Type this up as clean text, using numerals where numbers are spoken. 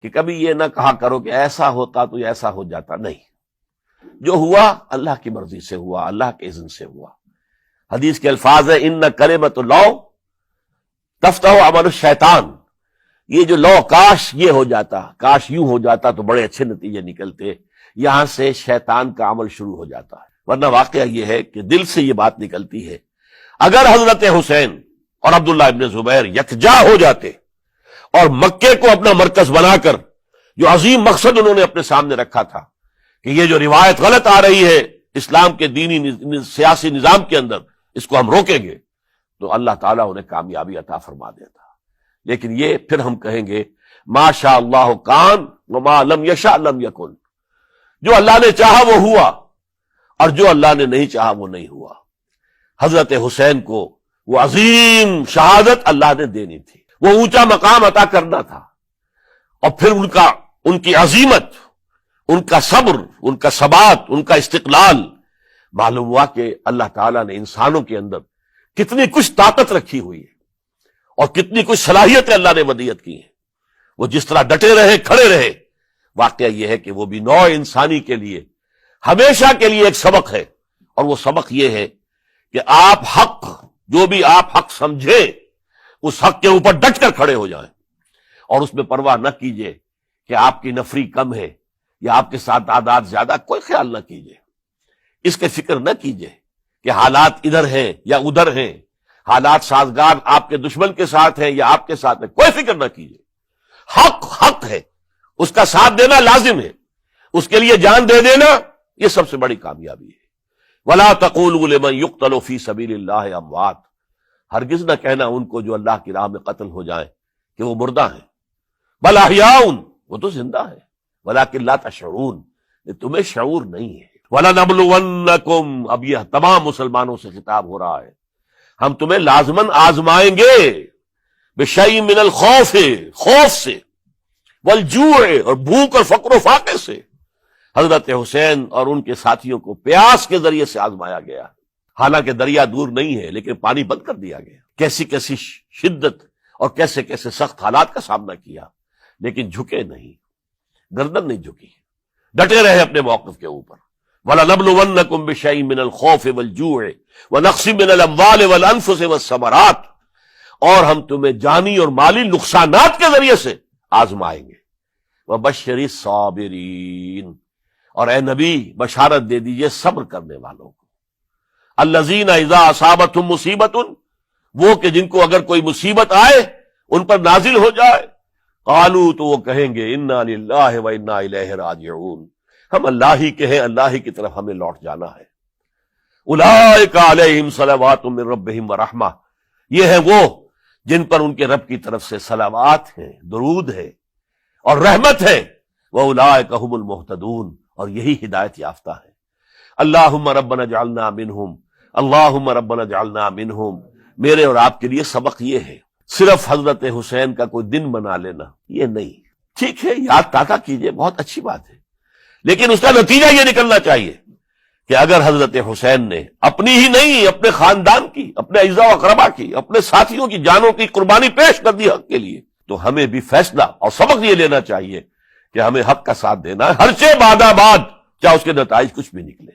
کہ کبھی یہ نہ کہا کرو کہ ایسا ہوتا تو ایسا ہو جاتا، نہیں، جو ہوا اللہ کی مرضی سے ہوا، اللہ کے اذن سے ہوا۔ حدیث کے الفاظ ہے ان کلمۃ لو تفتح عمل الشیطان، یہ جو لو کاش یہ ہو جاتا، کاش یوں ہو جاتا تو بڑے اچھے نتیجے نکلتے، یہاں سے شیطان کا عمل شروع ہو جاتا ہے۔ ورنہ واقعہ یہ ہے کہ دل سے یہ بات نکلتی ہے۔ اگر حضرت حسین اور عبداللہ ابن زبیر یکجا ہو جاتے اور مکے کو اپنا مرکز بنا کر جو عظیم مقصد انہوں نے اپنے سامنے رکھا تھا کہ یہ جو روایت غلط آ رہی ہے اسلام کے دینی سیاسی نظام کے اندر، اس کو ہم روکیں گے، تو اللہ تعالیٰ انہیں کامیابی عطا فرما دیتا۔ لیکن یہ پھر ہم کہیں گے ما شاء اللہ کان وما لم یشاء لم یکن، جو اللہ نے چاہا وہ ہوا اور جو اللہ نے نہیں چاہا وہ نہیں ہوا۔ حضرت حسین کو وہ عظیم شہادت اللہ نے دینی تھی، وہ اونچا مقام عطا کرنا تھا، اور پھر ان کی عظیمت، ان کا صبر، ان کا ثبات، ان کا استقلال، معلوم ہوا کہ اللہ تعالیٰ نے انسانوں کے اندر کتنی کچھ طاقت رکھی ہوئی ہے اور کتنی کچھ صلاحیتیں اللہ نے ودیعت کی ہیں۔ وہ جس طرح ڈٹے رہے، کھڑے رہے، واقعہ یہ ہے کہ وہ بھی نوع انسانی کے لیے ہمیشہ کے لیے ایک سبق ہے، اور وہ سبق یہ ہے کہ آپ حق، جو بھی آپ حق سمجھیں اس حق کے اوپر ڈٹ کر کھڑے ہو جائیں، اور اس میں پرواہ نہ کیجئے کہ آپ کی نفری کم ہے یا آپ کے ساتھ تعداد زیادہ، کوئی خیال نہ کیجئے، اس کے فکر نہ کیجئے کہ حالات ادھر ہیں یا ادھر ہیں، حالات سازگار آپ کے دشمن کے ساتھ ہیں یا آپ کے ساتھ ہیں، کوئی فکر نہ کیجئے۔ حق حق ہے، اس کا ساتھ دینا لازم ہے، اس کے لیے جان دے دینا یہ سب سے بڑی کامیابی ہے۔ وَلَا تَقُولُوا لِمَن يُقْتَلُ فِي سَبِيلِ اللَّهِ اموات، ہرگز نہ کہنا ان کو جو اللہ کی راہ میں قتل ہو جائیں کہ وہ مردہ ہیں، بل احیاء، وہ تو زندہ ہے، ولیکن لا تشعرون، تمہیں شعور نہیں ہے۔ وَلَنَبْلُوَنَّكُمْ، اب یہ تمام مسلمانوں سے خطاب ہو رہا ہے، ہم تمہیں لازماً آزمائیں گے، بِشَيْءٍ مِّنَ الْخَوْفِ، خوف سے، وَالْجُوعِ، اور بھوک اور فقر و فاقے سے۔ حضرت حسین اور ان کے ساتھیوں کو پیاس کے ذریعے سے آزمایا گیا، حالانکہ دریا دور نہیں ہے لیکن پانی بند کر دیا گیا، کیسی کیسی شدت اور کیسے کیسے سخت حالات کا سامنا کیا، لیکن جھکے نہیں، گردن نہیں جھکی، ڈٹے رہے اپنے موقف کے اوپر۔ وَلَنَبْلُوَنَّكُمْ بِشَيْءٍ مِّنَ الْخَوْفِ وَالْجُوعِ وَنَقْصٍ مِّنَ الْأَمْوَالِ وَالْأَنفُسِ وَالثَّمَرَاتِ، اور ہم تمہیں جانی اور مالی نقصانات کے ذریعے سے آزمائیں گے۔ وَبَشِّرِ الصَّابِرِينَ، اور اے نبی بشارت دے دیجئے صبر کرنے والوں کو۔ الذین اذا اصابتہم مصیبت، وہ کہ جن کو اگر کوئی مصیبت آئے، ان پر نازل ہو جائے، قالوا، تو وہ کہیں گے انا للہ و انا الیہ راجعون، ہم اللہ ہی کے ہیں، اللہ ہی کی طرف ہمیں لوٹ جانا ہے۔ اولئک علیہم صلوات من ربہم ورحمہ، یہ ہیں وہ جن پر ان کے رب کی طرف سے صلوات ہیں، درود ہے اور رحمت ہے، واولئک هم المہتدون، اور یہی ہدایت یافتہ ہے۔ اللہم ربنا اجعلنا منہم، اللہم ربنا اجعلنا منہم، میرے اور آپ کے لیے سبق یہ ہے، صرف حضرت حسین کا کوئی دن منا لینا یہ نہیں، ٹھیک ہے یاد تازہ کیجئے، بہت اچھی بات ہے، لیکن اس کا نتیجہ یہ نکلنا چاہیے کہ اگر حضرت حسین نے اپنی ہی نہیں، اپنے خاندان کی، اپنے اعزاء و اقربا کی، اپنے ساتھیوں کی جانوں کی قربانی پیش کر دی حق کے لیے، تو ہمیں بھی فیصلہ اور سبق یہ لینا چاہیے کہ ہمیں حق کا ساتھ دینا ہے، ہر چہ بعد چاہے اس کے نتائج کچھ بھی نکلے۔